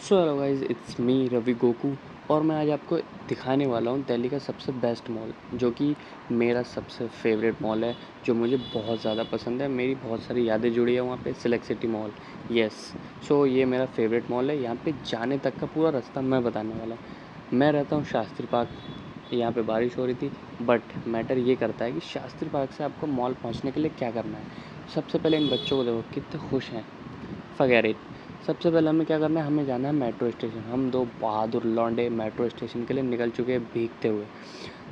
So hello guys, it's me Ravi Goku. और मैं आज आपको दिखाने वाला हूँ दिल्ली का सबसे बेस्ट मॉल, जो कि मेरा सबसे फेवरेट मॉल है, जो मुझे बहुत ज़्यादा पसंद है। मेरी बहुत सारी यादें जुड़ी है वहाँ पे, सिलेक्ट सिटी मॉल। यस, सो ये मेरा फेवरेट मॉल है। यहाँ पे जाने तक का पूरा रास्ता मैं बताने वाला हूँ। मैं रहता हूँ शास्त्री पार्क। यहाँ पे बारिश हो रही थी, बट मैटर ये करता है कि शास्त्री पार्क से आपको मॉल पहुँचने के लिए क्या करना है। सबसे पहले इन बच्चों को देखो कितने खुश हैं। Forget it. सबसे पहले हमें क्या करना है, हमें जाना है मेट्रो स्टेशन। हम दो बहादुर लौंडे मेट्रो स्टेशन के लिए निकल चुके हैं भीगते हुए।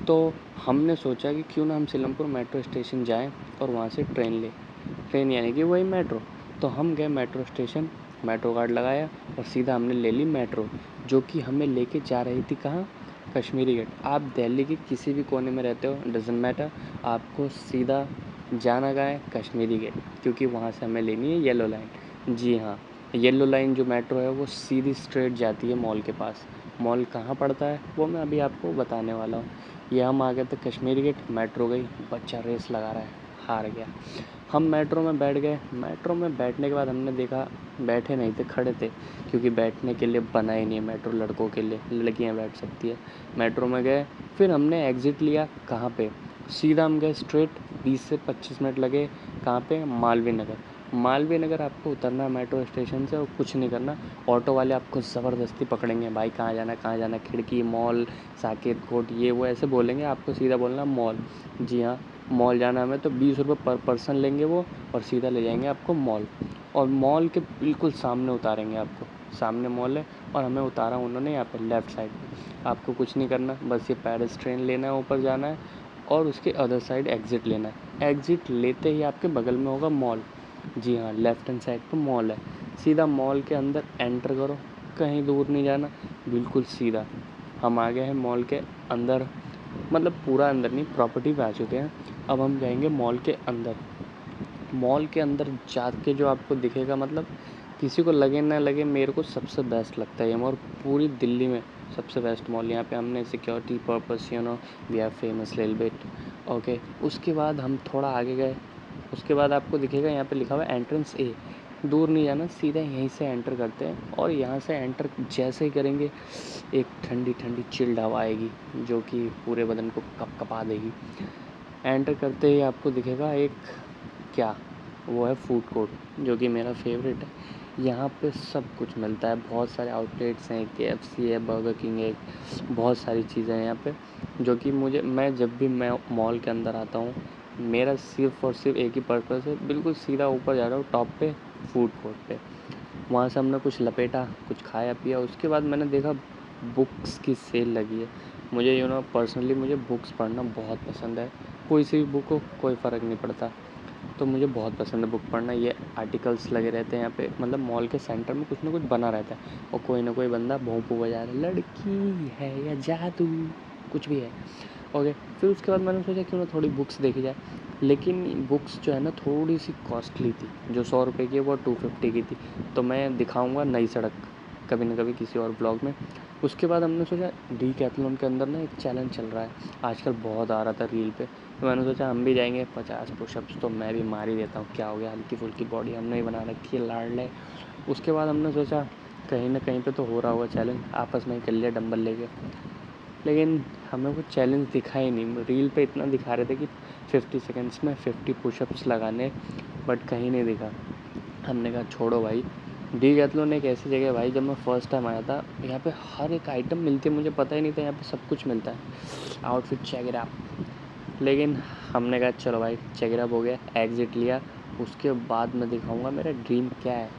तो हमने सोचा कि क्यों ना हम सीलमपुर मेट्रो स्टेशन जाएं और वहाँ से ट्रेन लें। ट्रेन यानी कि वही मेट्रो। तो हम गए मेट्रो स्टेशन, मेट्रो कार्ड लगाया और सीधा हमने ले ली मेट्रो, जो कि हमें लेके जा रही थी कहाँ? कश्मीरी गेट। आप दिल्ली के किसी भी कोने में रहते हो, डजेंट मैटर, आपको सीधा जाना कहाँ है? कश्मीरी गेट, क्योंकि वहाँ से हमें लेनी है येलो लाइन। जी हाँ, येलो लाइन जो मेट्रो है वो सीधी स्ट्रेट जाती है मॉल के पास। मॉल कहाँ पड़ता है वो मैं अभी आपको बताने वाला हूँ। ये हम आ गए थे कश्मीरी गेट, मेट्रो गई, बच्चा रेस लगा रहा है, हार गया। हम मेट्रो में बैठ गए। मेट्रो में बैठने के बाद हमने देखा, बैठे नहीं थे, खड़े थे, क्योंकि बैठने के लिए बना ही नहीं है मेट्रो लड़कों के लिए, लड़कियां बैठ सकती है। मेट्रो में गए, फिर हमने एग्ज़िट लिया। कहाँ पे? सीधा हम गए स्ट्रेट। 20 से 25 मिनट लगे। कहाँ पे? मालवीय नगर। मालवीय नगर आपको उतरना है मेट्रो स्टेशन से और कुछ नहीं करना। ऑटो वाले आपको ज़बरदस्ती पकड़ेंगे, भाई कहाँ जाना है, कहाँ जाना है, खिड़की, मॉल, साकेत कोट, ये वो ऐसे बोलेंगे। आपको सीधा बोलना मॉल। जी हाँ, मॉल जाना हमें, तो 20 रुपये पर पर्सन लेंगे वो, और सीधा ले जाएंगे आपको मॉल। और मॉल के बिल्कुल सामने उतारेंगे आपको। सामने मॉल है और हमें उतारा उन्होंने यहाँ पे लेफ़्ट साइड पे। आपको कुछ नहीं करना, बस ये पैरिस ट्रेन लेना है, ऊपर जाना है और उसके अदर साइड एग्ज़िट लेना है। एग्ज़िट लेते ही आपके बगल में होगा मॉल। जी हाँ, लेफ़्ट हैंड साइड पर मॉल है। सीधा मॉल के अंदर एंटर करो, कहीं दूर नहीं जाना, बिल्कुल सीधा। हम आ गए हैं मॉल के अंदर, मतलब पूरा अंदर नहीं, प्रॉपर्टी पे आ चुके हैं। अब हम जाएंगे मॉल के अंदर। मॉल के अंदर जाके जो आपको दिखेगा, मतलब किसी को लगे ना लगे, मेरे को सबसे बेस्ट लगता है ये मॉल पूरी दिल्ली में। सबसे बेस्ट मॉल यहाँ पे हमने security purpose, we are famous little bit. Okay, उसके बाद हम थोड़ा आगे गए। उसके बाद आपको दिखेगा यहाँ पे लिखा हुआ है एंट्रेंस ए। दूर नहीं जाना, सीधा यहीं से एंटर करते हैं। और यहाँ से एंटर जैसे ही करेंगे, एक ठंडी ठंडी चिल्ड हवा आएगी, जो कि पूरे बदन को कपकपा देगी। एंटर करते ही आपको दिखेगा एक, क्या, वो है फूड कोर्ट, जो कि मेरा फेवरेट है। यहाँ पे सब कुछ मिलता है, बहुत सारे आउटलेट्स हैं, KFC है, बर्गर किंग है, बहुत सारी चीज़ें हैं यहाँ पे, जो कि मैं जब भी मैं मॉल के अंदर आता हूँ, मेरा सिर्फ़ और सिर्फ एक ही पर्पज़ है, बिल्कुल सीधा ऊपर जा रहा हूँ टॉप पे, फूड कोर्ट पे। वहाँ से हमने कुछ लपेटा, कुछ खाया पिया। उसके बाद मैंने देखा बुक्स की सेल लगी है। मुझे पर्सनली मुझे बुक्स पढ़ना बहुत पसंद है। कोई सी भी बुक हो, कोई फ़र्क नहीं पड़ता। तो मुझे बहुत पसंद है बुक पढ़ना। ये आर्टिकल्स लगे रहते हैं यहाँ पे, मतलब मॉल के सेंटर में कुछ ना कुछ बना रहता है, और कोई ना कोई बंदा भोंपू बजा रहा है, लड़की है या जादू, कुछ भी है। ओके, फिर उसके बाद मैंने सोचा क्यों ना थोड़ी बुक्स देखी जाए। लेकिन बुक्स जो है ना थोड़ी सी कॉस्टली थी। जो 100 रुपये की है वो 250 की थी। तो मैं दिखाऊंगा नई सड़क कभी ना कभी किसी और ब्लॉग में। उसके बाद हमने सोचा डीकैथलॉन के अंदर ना एक चैलेंज चल रहा है, आजकल बहुत आ रहा था रील पे। तो मैंने सोचा हम भी जाएंगे, 50 पुशअप्स तो मैं भी मार ही देता हूँ, क्या हो गया, हल्की फुल्की बॉडी हमने ही बना रखी है, लाड़ ले। उसके बाद हमने सोचा कहीं ना कहीं पे तो हो रहा होगा चैलेंज, आपस में ही कर लिया डंबल लेके। लेकिन हमें वो चैलेंज दिखा ही नहीं। रील पे इतना दिखा रहे थे कि 50 सेकंड्स में 50 पुशअप्स लगाने, बट कहीं नहीं दिखा। हमने कहा छोड़ो भाई। डीकैथलॉन एक ऐसी जगह है भाई, जब मैं फ़र्स्ट टाइम आया था यहाँ पे हर एक आइटम मिलती है, मुझे पता ही नहीं था यहाँ पे सब कुछ मिलता है। Outfit check it up. लेकिन हमने कहा चलो भाई, चेक इट अप हो गया, एग्ज़िट लिया। उसके बाद मैं दिखाऊंगा मेरा ड्रीम क्या है।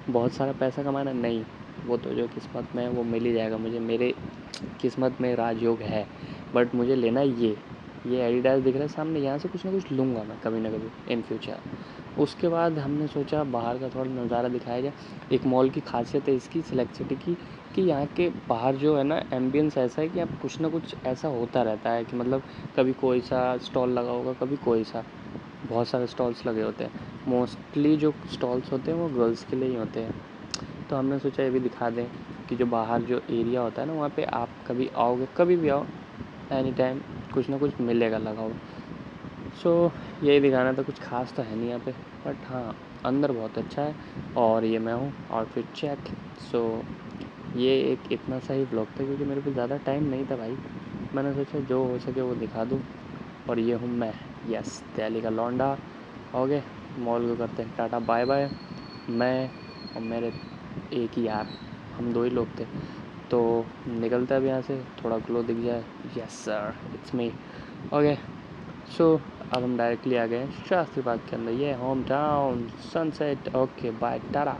बहुत सारा पैसा कमाना नहीं, वो तो जो किस्मत में है वो मिल ही जाएगा मुझे, मेरे किस्मत में राजयोग है। बट मुझे लेना है ये एडिडास दिख रहा है सामने, यहाँ से कुछ ना कुछ लूँगा मैं कभी ना कभी इन फ्यूचर। उसके बाद हमने सोचा बाहर का थोड़ा नज़ारा दिखाया जाए। एक मॉल की खासियत है इसकी, सिलेक्ट सिटी की, कि यहाँ के बाहर जो है ना एम्बियंस ऐसा है कि आप कुछ ना कुछ ऐसा होता रहता है कि मतलब कभी कोई सा स्टॉल लगा होगा, कभी कोई सा, बहुत सारे स्टॉल्स लगे होते हैं। मोस्टली जो स्टॉल्स होते हैं वो गर्ल्स के लिए ही होते हैं। तो हमने सोचा ये भी दिखा दें कि जो बाहर जो एरिया होता है ना, वहाँ पे आप कभी आओगे, कभी भी आओ, एनी टाइम कुछ ना कुछ मिलेगा लगा हुआ। सो यही दिखाना था, कुछ खास तो है नहीं यहाँ पे, बट हाँ अंदर बहुत अच्छा है। और ये मैं हूँ, आउटफिट चेक। सो ये एक इतना सही व्लॉग था क्योंकि मेरे पे ज़्यादा टाइम नहीं था भाई। मैंने सोचा जो हो सके वो दिखा दूँ। और ये हूँ मैं, यस, दिल्ली का लौंडा। ओके, मॉल को करते हैं टाटा बाय बाय। मैं और मेरे एक ही यार, हम 2 ही लोग थे। तो निकलता है अब यहाँ से, थोड़ा ग्लो दिख जाए। Yes sir, it's me. Okay, so अब हम डायरेक्टली आ गए हैं शास्त्री बाग के अंदर। ये home town sunset. Okay bye, Tata.